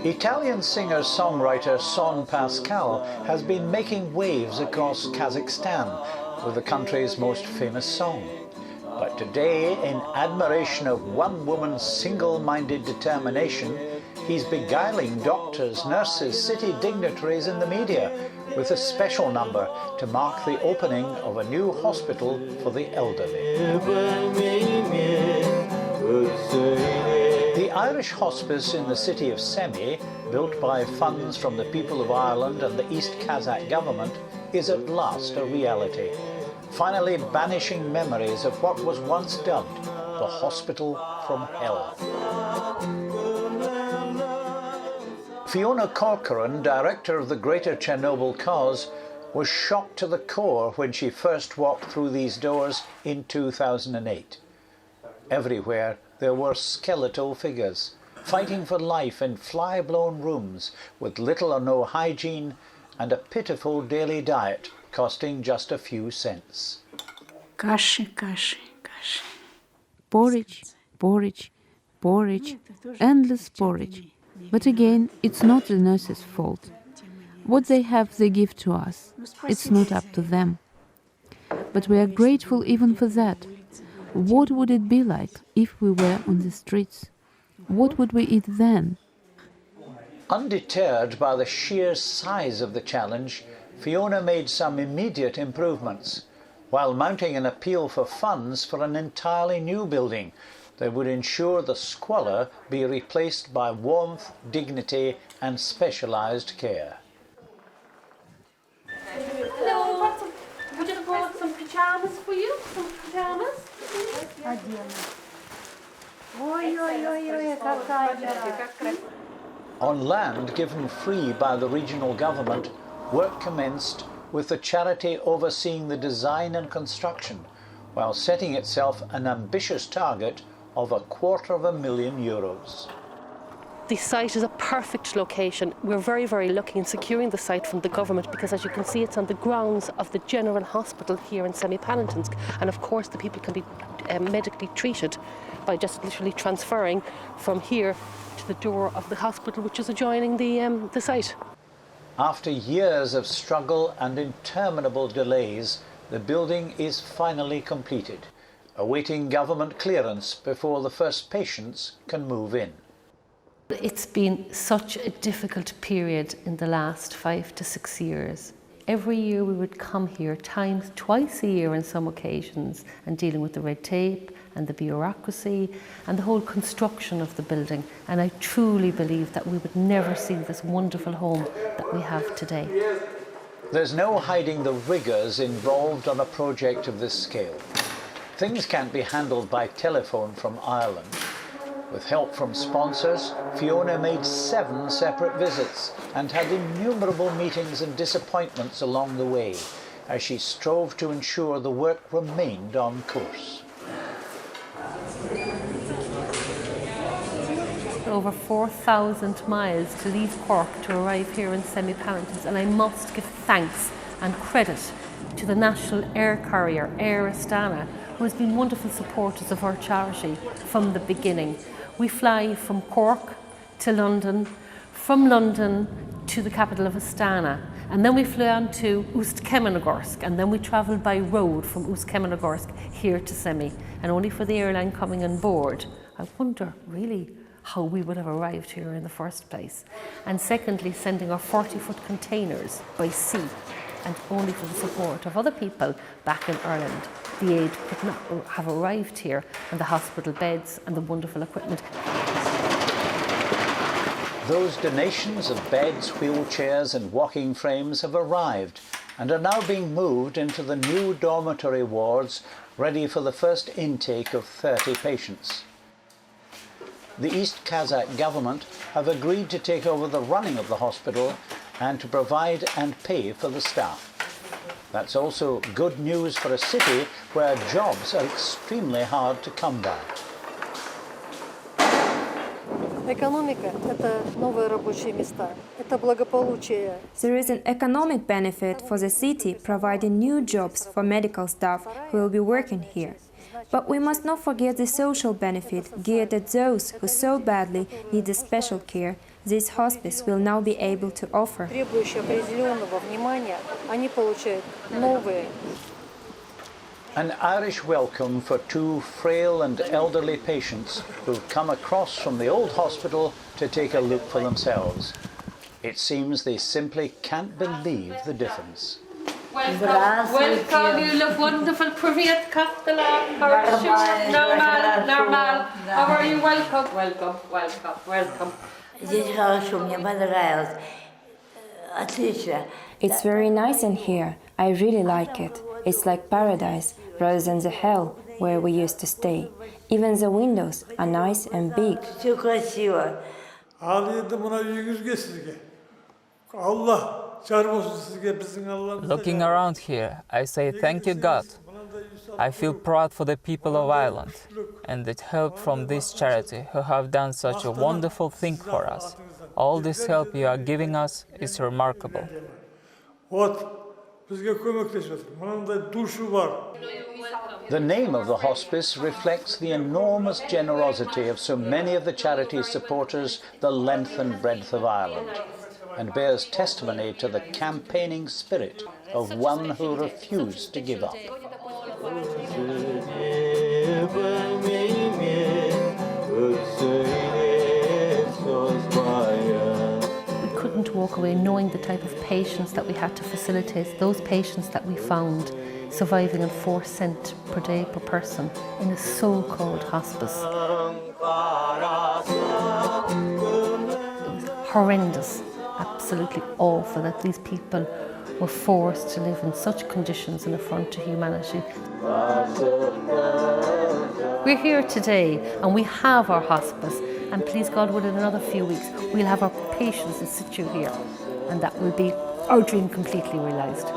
Italian singer-songwriter Son Pascal has been making waves across Kazakhstan with the country's most famous song. But today, in admiration of one woman's single-minded determination, he's beguiling doctors, nurses, city dignitaries and the media with a special number to mark the opening of a new hospital for the elderly. The Irish Hospice in the city of Semey, built by funds from the people of Ireland and the East Kazakh government, is at last a reality, finally banishing memories of what was once dubbed the Hospital from Hell. Fiona Corcoran, director of the Greater Chernobyl Cause, was shocked to the core when she first walked through these doors in 2008. Everywhere there were skeletal figures, fighting for life in fly-blown rooms with little or no hygiene and a pitiful daily diet costing just a few cents. Каши, каши, каши. Porridge, porridge, porridge, endless porridge. But again, it's not the nurses' fault. What they have, they give to us. It's not up to them. But we are grateful even for that. What would it be like if we were on the streets? What would we eat then? Undeterred by the sheer size of the challenge, Fiona made some immediate improvements, while mounting an appeal for funds for an entirely new building that would ensure the squalor be replaced by warmth, dignity and specialised care. Hello, would you brought some pyjamas for you? Some pyjamas? On land given free by the regional government, work commenced with the charity overseeing the design and construction, while setting itself an ambitious target of €250,000. The site is a perfect location. We're very, very lucky in securing the site from the government because, as you can see, it's on the grounds of the General Hospital here in Semipalatinsk. And of course, the people can be medically treated by just literally transferring from here to the door of the hospital, which is adjoining the site. After years of struggle and interminable delays, the building is finally completed, awaiting government clearance before the first patients can move in. It's been such a difficult period in the last 5 to 6 years. Every year we would come here, twice a year on some occasions, and dealing with the red tape and the bureaucracy and the whole construction of the building. And I truly believe that we would never see this wonderful home that we have today. There's no hiding the rigours involved on a project of this scale. Things can't be handled by telephone from Ireland. With help from sponsors, Fiona made 7 separate visits and had innumerable meetings and disappointments along the way as she strove to ensure the work remained on course. Over 4,000 miles to leave Cork to arrive here in Semipalatinsk, and I must give thanks and credit to the national air carrier, Air Astana, who has been wonderful supporters of our charity from the beginning. We fly from Cork to London, from London to the capital of Astana, and then we fly on to Ust-Kamenogorsk, and then we travel by road from Ust-Kamenogorsk here to Semey. And only for the airline coming on board, I wonder really how we would have arrived here in the first place. And secondly, sending our 40-foot containers by sea, and only for the support of other people back in Ireland. The aid could not have arrived here, and the hospital beds and the wonderful equipment. Those donations of beds, wheelchairs and walking frames have arrived and are now being moved into the new dormitory wards ready for the first intake of 30 patients. The East Kazakh government have agreed to take over the running of the hospital and to provide and pay for the staff. That's also good news for a city where jobs are extremely hard to come by. There is an economic benefit for the city providing new jobs for medical staff who will be working here. But we must not forget the social benefit geared at those who so badly need the special care this hospice will now be able to offer. Требующие определенного внимания, они получают новые. An Irish welcome for two frail and elderly patients who've come across from the old hospital to take a look for themselves. It seems they simply can't believe the difference. Welcome, you look wonderful. Привет, как дела? How are you? Normal. How are you? Welcome. Здесь хорошо, мне понравилось. Отлично. It's very nice in here. I really like it. It's like paradise rather than the hell where we used to stay. Even the windows are nice and big. Все красиво. Looking around here, I say thank you, God. I feel proud for the people of Ireland and the help from this charity who have done such a wonderful thing for us. All this help you are giving us is remarkable. The name of the hospice reflects the enormous generosity of so many of the charity's supporters the length and breadth of Ireland, and bears testimony to the campaigning spirit of one who refused to give up. We couldn't walk away knowing the type of patients that we had to facilitate, those patients that we found surviving on 4 cents per day per person in a so-called hospice. It was horrendous, absolutely awful that these people were forced to live in such conditions in affront to humanity. We're here today and we have our hospice, and please God, within another few weeks we'll have our patients in situ here, and that will be our dream completely realised.